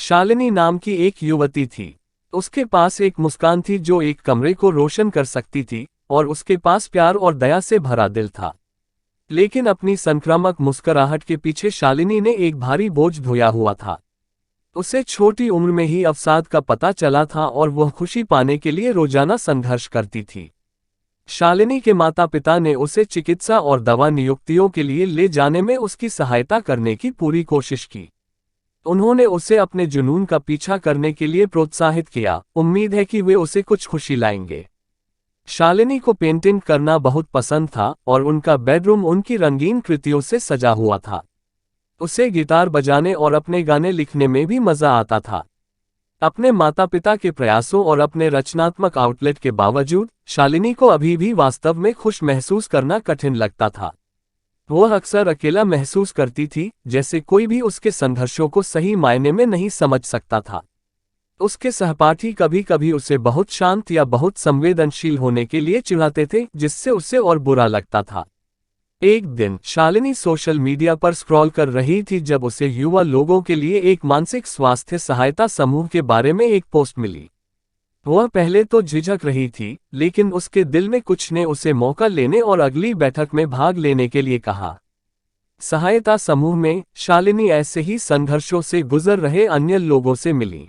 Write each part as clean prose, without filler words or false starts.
शालिनी नाम की एक युवती थी। उसके पास एक मुस्कान थी जो एक कमरे को रोशन कर सकती थी, और उसके पास प्यार और दया से भरा दिल था। लेकिन अपनी संक्रामक मुस्कुराहट के पीछे शालिनी ने एक भारी बोझ ढोया हुआ था। उसे छोटी उम्र में ही अवसाद का पता चला था और वह खुशी पाने के लिए रोजाना संघर्ष करती थी। शालिनी के माता पिता ने उसे चिकित्सा और दवा नियुक्तियों के लिए ले जाने में उसकी सहायता करने की पूरी कोशिश की। उन्होंने उसे अपने जुनून का पीछा करने के लिए प्रोत्साहित किया, उम्मीद है कि वे उसे कुछ खुशी लाएंगे। शालिनी को पेंटिंग करना बहुत पसंद था और उनका बेडरूम उनकी रंगीन कृतियों से सजा हुआ था। उसे गिटार बजाने और अपने गाने लिखने में भी मजा आता था। अपने माता पिता के प्रयासों और अपने रचनात्मक आउटलेट के बावजूद शालिनी को अभी भी वास्तव में खुश महसूस करना कठिन लगता था। वह अक्सर अकेला महसूस करती थी, जैसे कोई भी उसके संघर्षों को सही मायने में नहीं समझ सकता था। उसके सहपाठी कभी कभी उसे बहुत शांत या बहुत संवेदनशील होने के लिए चिढ़ाते थे, जिससे उसे और बुरा लगता था। एक दिन शालिनी सोशल मीडिया पर स्क्रॉल कर रही थी जब उसे युवा लोगों के लिए एक मानसिक स्वास्थ्य सहायता समूह के बारे में एक पोस्ट मिली। वह पहले तो झिझक रही थी, लेकिन उसके दिल में कुछ ने उसे मौका लेने और अगली बैठक में भाग लेने के लिए कहा। सहायता समूह में शालिनी ऐसे ही संघर्षों से गुजर रहे अन्य लोगों से मिली।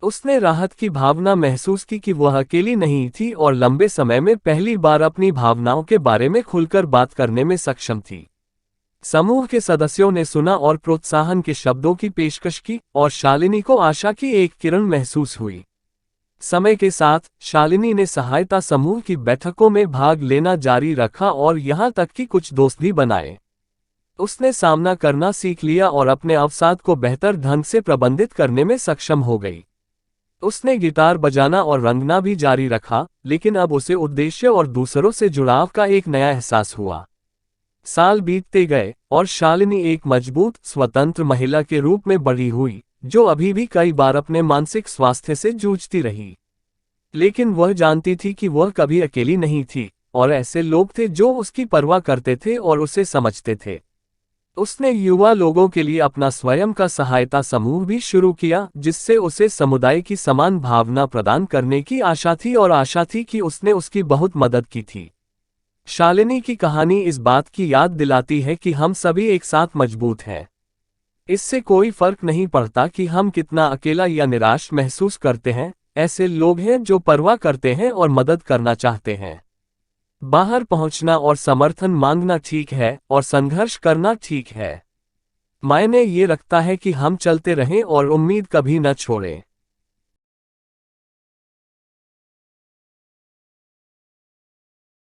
उसने राहत की भावना महसूस की कि वह अकेली नहीं थी और लंबे समय में पहली बार अपनी भावनाओं के बारे में खुलकर बात करने में सक्षम थी। समूह के सदस्यों ने सुना और प्रोत्साहन के शब्दों की पेशकश की, और शालिनी को आशा की एक किरण महसूस हुई। समय के साथ शालिनी ने सहायता समूह की बैठकों में भाग लेना जारी रखा और यहां तक कि कुछ दोस्त भी बनाए। उसने सामना करना सीख लिया और अपने अवसाद को बेहतर ढंग से प्रबंधित करने में सक्षम हो गई। उसने गिटार बजाना और रंगना भी जारी रखा, लेकिन अब उसे उद्देश्य और दूसरों से जुड़ाव का एक नया एहसास हुआ। साल बीतते गए और शालिनी एक मजबूत, स्वतंत्र महिला के रूप में बढ़ी हुई, जो अभी भी कई बार अपने मानसिक स्वास्थ्य से जूझती रही। लेकिन वह जानती थी कि वह कभी अकेली नहीं थी, और ऐसे लोग थे जो उसकी परवाह करते थे और उसे समझते थे। उसने युवा लोगों के लिए अपना स्वयं का सहायता समूह भी शुरू किया, जिससे उसे समुदाय की समान भावना प्रदान करने की आशा थी कि उसने उसकी बहुत मदद की थी। शालिनी की कहानी इस बात की याद दिलाती है कि हम सभी एक साथ मजबूत हैं। इससे कोई फर्क नहीं पड़ता कि हम कितना अकेला या निराश महसूस करते हैं, ऐसे लोग हैं जो परवाह करते हैं और मदद करना चाहते हैं। बाहर पहुंचना और समर्थन मांगना ठीक है, और संघर्ष करना ठीक है। मायने ये रखता है कि हम चलते रहें और उम्मीद कभी न छोड़ें।